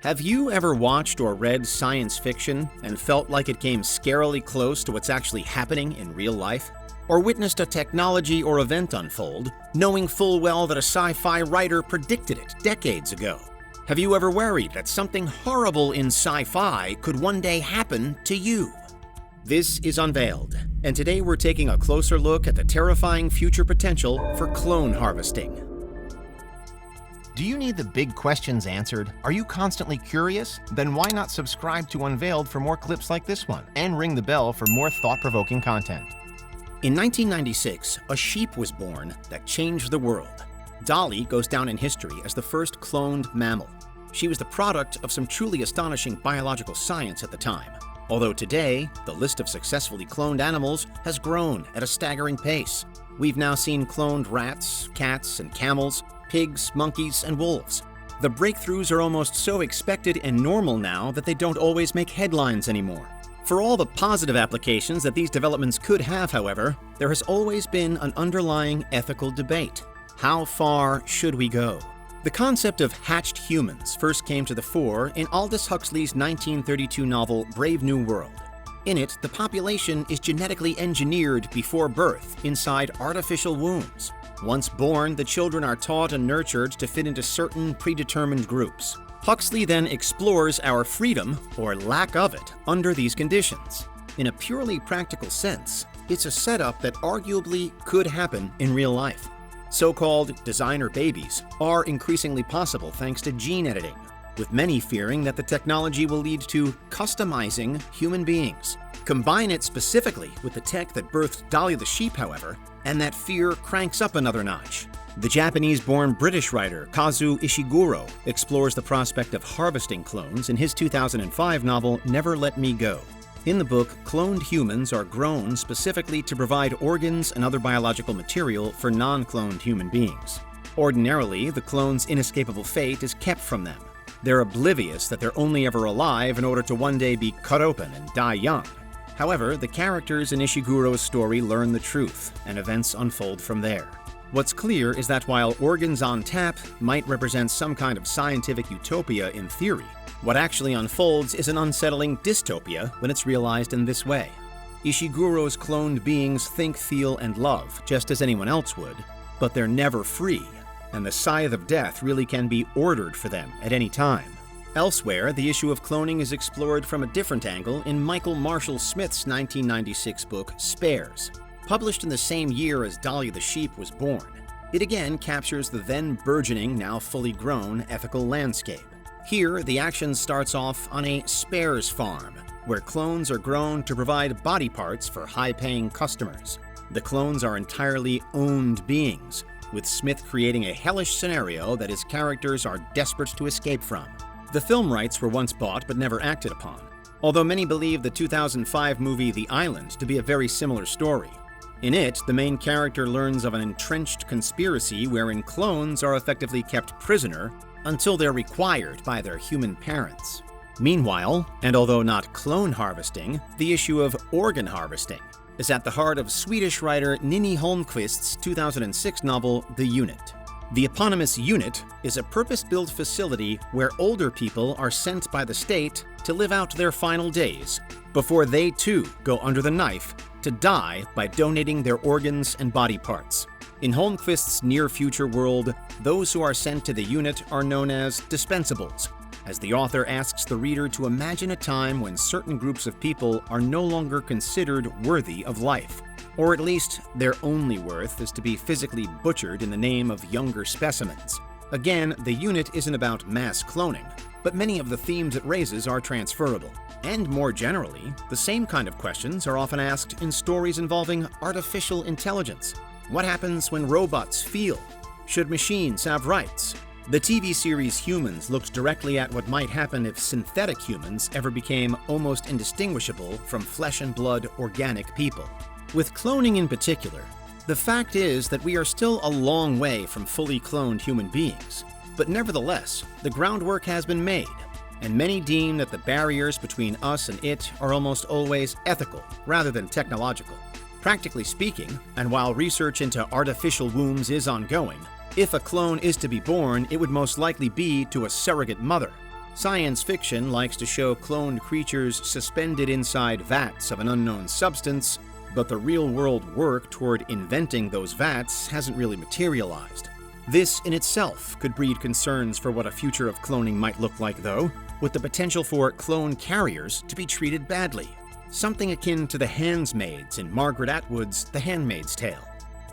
Have you ever watched or read science fiction and felt like it came scarily close to what's actually happening in real life? Or witnessed a technology or event unfold, knowing full well that a sci-fi writer predicted it decades ago? Have you ever worried that something horrible in sci-fi could one day happen to you? This is Unveiled, and today we're taking a closer look at the terrifying future potential for clone harvesting. Do you need the big questions answered? Are you constantly curious? Then why not subscribe to Unveiled for more clips like this one, and ring the bell for more thought-provoking content. In 1996, a sheep was born that changed the world. Dolly goes down in history as the first cloned mammal. She was the product of some truly astonishing biological science at the time. Although today, the list of successfully cloned animals has grown at a staggering pace. We've now seen cloned rats, cats, and camels, pigs, monkeys, and wolves. The breakthroughs are almost so expected and normal now that they don't always make headlines anymore. For all the positive applications that these developments could have, however, there has always been an underlying ethical debate. How far should we go? The concept of hatched humans first came to the fore in Aldous Huxley's 1932 novel Brave New World. In it, the population is genetically engineered before birth inside artificial wombs. Once born, the children are taught and nurtured to fit into certain predetermined groups. Huxley then explores our freedom, or lack of it, under these conditions. In a purely practical sense, it's a setup that arguably could happen in real life. So-called designer babies are increasingly possible thanks to gene editing, with many fearing that the technology will lead to customizing human beings. Combine it specifically with the tech that birthed Dolly the Sheep, however, and that fear cranks up another notch. The Japanese-born British writer Kazuo Ishiguro explores the prospect of harvesting clones in his 2005 novel Never Let Me Go. In the book, cloned humans are grown specifically to provide organs and other biological material for non-cloned human beings. Ordinarily, the clone's inescapable fate is kept from them. They're oblivious that they're only ever alive in order to one day be cut open and die young. However, the characters in Ishiguro's story learn the truth, and events unfold from there. What's clear is that while organs on tap might represent some kind of scientific utopia in theory, what actually unfolds is an unsettling dystopia when it's realized in this way. Ishiguro's cloned beings think, feel, and love just as anyone else would, but they're never free, and the scythe of death really can be ordered for them at any time. Elsewhere, the issue of cloning is explored from a different angle in Michael Marshall Smith's 1996 book, Spares. Published in the same year as Dolly the Sheep was born, it again captures the then burgeoning, now fully grown, ethical landscape. Here, the action starts off on a spares farm, where clones are grown to provide body parts for high-paying customers. The clones are entirely owned beings, with Smith creating a hellish scenario that his characters are desperate to escape from. The film rights were once bought but never acted upon, although many believe the 2005 movie The Island to be a very similar story. In it, the main character learns of an entrenched conspiracy wherein clones are effectively kept prisoner until they're required by their human parents. Meanwhile, and although not clone harvesting, the issue of organ harvesting is at the heart of Swedish writer Ninni Holmqvist's 2006 novel The Unit. The eponymous unit is a purpose-built facility where older people are sent by the state to live out their final days before they too go under the knife to die by donating their organs and body parts. In Holmqvist's near-future world, those who are sent to the unit are known as dispensables, as the author asks the reader to imagine a time when certain groups of people are no longer considered worthy of life, or at least their only worth is to be physically butchered in the name of younger specimens. Again, the unit isn't about mass cloning, but many of the themes it raises are transferable. And more generally, the same kind of questions are often asked in stories involving artificial intelligence. What happens when robots feel? Should machines have rights? The TV series Humans looked directly at what might happen if synthetic humans ever became almost indistinguishable from flesh and blood organic people. With cloning in particular, the fact is that we are still a long way from fully cloned human beings. But nevertheless, the groundwork has been made, and many deem that the barriers between us and it are almost always ethical rather than technological. Practically speaking, and while research into artificial wombs is ongoing, if a clone is to be born, it would most likely be to a surrogate mother. Science fiction likes to show cloned creatures suspended inside vats of an unknown substance, but the real-world work toward inventing those vats hasn't really materialized. This in itself could breed concerns for what a future of cloning might look like, though, with the potential for clone carriers to be treated badly. Something akin to the handsmaids in Margaret Atwood's The Handmaid's Tale.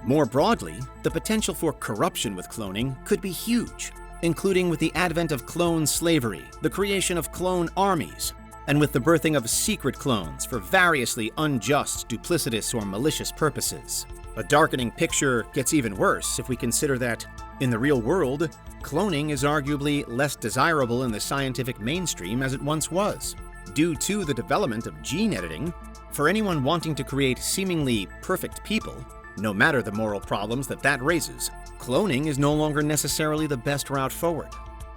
More broadly, the potential for corruption with cloning could be huge, including with the advent of clone slavery, the creation of clone armies, and with the birthing of secret clones for variously unjust, duplicitous, or malicious purposes. A darkening picture gets even worse if we consider that, in the real world, cloning is arguably less desirable in the scientific mainstream as it once was. Due to the development of gene editing, for anyone wanting to create seemingly perfect people, no matter the moral problems that raises, cloning is no longer necessarily the best route forward.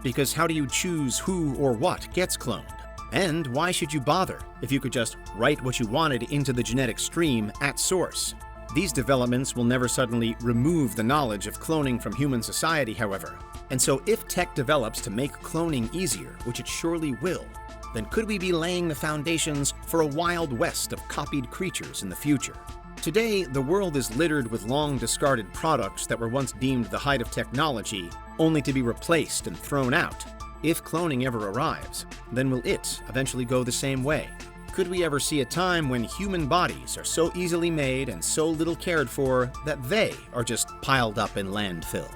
Because how do you choose who or what gets cloned? And why should you bother if you could just write what you wanted into the genetic stream at source? These developments will never suddenly remove the knowledge of cloning from human society, however. And so if tech develops to make cloning easier, which it surely will, then could we be laying the foundations for a wild west of copied creatures in the future? Today, the world is littered with long-discarded products that were once deemed the height of technology, only to be replaced and thrown out. If cloning ever arrives, then will it eventually go the same way? Could we ever see a time when human bodies are so easily made and so little cared for that they are just piled up in landfill?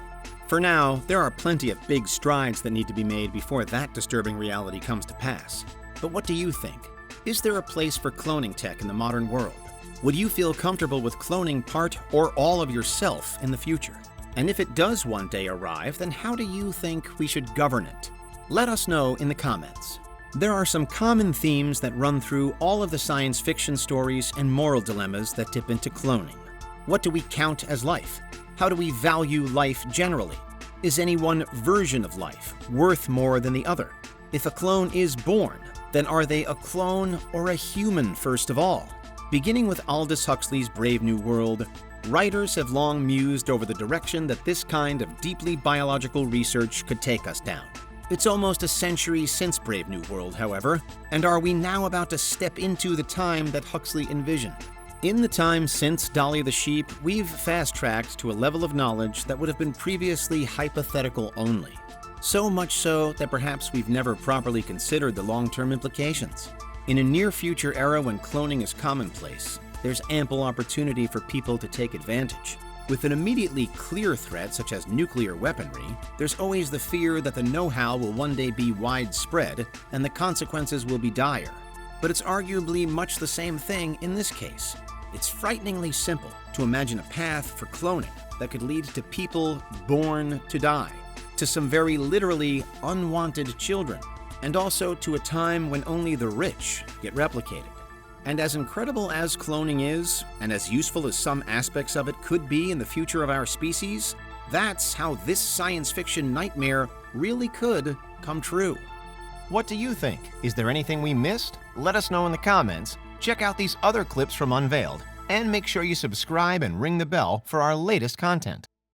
For now, there are plenty of big strides that need to be made before that disturbing reality comes to pass. But what do you think? Is there a place for cloning tech in the modern world? Would you feel comfortable with cloning part or all of yourself in the future? And if it does one day arrive, then how do you think we should govern it? Let us know in the comments. There are some common themes that run through all of the science fiction stories and moral dilemmas that dip into cloning. What do we count as life? How do we value life generally? Is any one version of life worth more than the other? If a clone is born, then are they a clone or a human first of all? Beginning with Aldous Huxley's Brave New World, writers have long mused over the direction that this kind of deeply biological research could take us down. It's almost a century since Brave New World, however, and are we now about to step into the time that Huxley envisioned? In the time since Dolly the Sheep, we've fast-tracked to a level of knowledge that would have been previously hypothetical only. So much so that perhaps we've never properly considered the long-term implications. In a near-future era when cloning is commonplace, there's ample opportunity for people to take advantage. With an immediately clear threat such as nuclear weaponry, there's always the fear that the know-how will one day be widespread and the consequences will be dire. But it's arguably much the same thing in this case. It's frighteningly simple to imagine a path for cloning that could lead to people born to die, to some very literally unwanted children, and also to a time when only the rich get replicated. And as incredible as cloning is, and as useful as some aspects of it could be in the future of our species, that's how this science fiction nightmare really could come true. What do you think? Is there anything we missed? Let us know in the comments. Check out these other clips from Unveiled, and make sure you subscribe and ring the bell for our latest content.